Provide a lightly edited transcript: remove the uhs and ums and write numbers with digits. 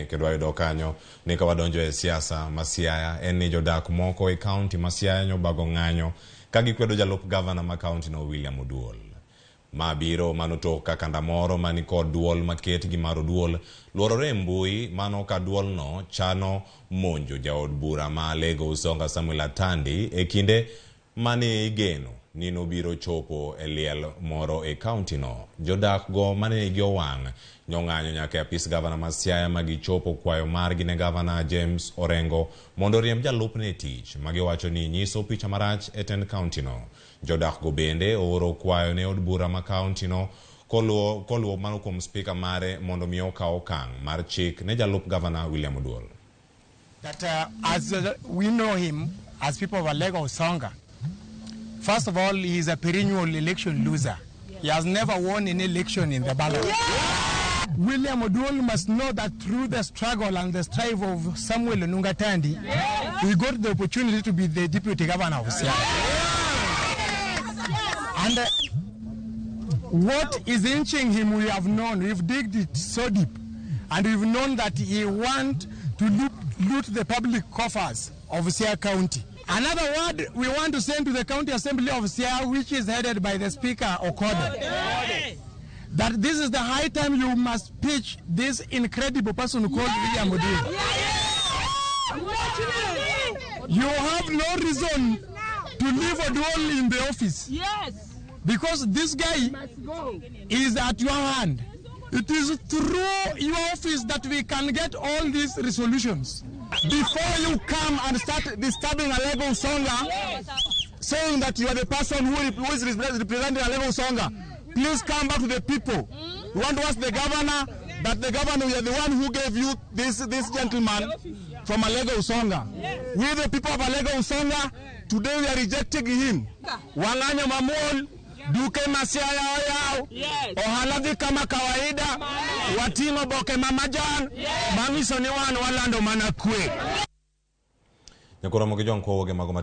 ni kedwa yudo kanyo ni kawadonjo e siasa ma Siaya en ni jodak moko e county ma Siaya nyobago ng'anyo ka gikwedo jalup gavana ma county no William Oduol. Ma biro manotoka kanda moro mani kod duol maket gi maro duol luorore mbui mano ka duol no chano monjo jaod bura ma lego usonga Samuel Atandi e kinde mani igeno nino biro chopo e liel moro e county no. Jodak go mane igyo wang nyong'anyo nyaka apis gavana ma Siaya magi chopo kwayo margi ne gavana James Orengo mondo riem jalup ne tich magiwacho ni nyiso picha marach e ten county no. Jodak go bende oro kwayo ne od bura ma county no koluo mano kuom speaker mare mondo miyo kawo okang' mar chik ne jalup gavana William Oduol. That as we know him as people of Lego Songa, first of all, he is a perennial election loser. He has never won an election in the ballot. William Oduol must know that through the struggle and the strive of Samuel Nungatandi, we got the opportunity to be the deputy governor of Siaya. And what is inching him, we have known. We've digged it so deep. And we've known that he wants to loot the public coffers of Siaya County. Another word we want to send to the County Assembly of Siaya, which is headed by the Speaker Okodo, that this is the high time you must pitch this incredible person called William Oduol. You have no reason to leave Oduol in the office. Because this guy is at your hand. It is through your office that we can get all these resolutions. Before you come and start disturbing Lego Songa, saying that you are the person who is representing Lego Songa, please come back to the people. We want to ask the governor that the governor, we are the one who gave you this gentleman from Lego Songa. We the people of Lego Songa, today we are rejecting him. Wanganyo mamol, duke masiaya oyao, ohaladhi kama kawaida, watingo boke mamajan, mangiso ni wanu walando manakwe. Nyakura mogijon kwa woge magoma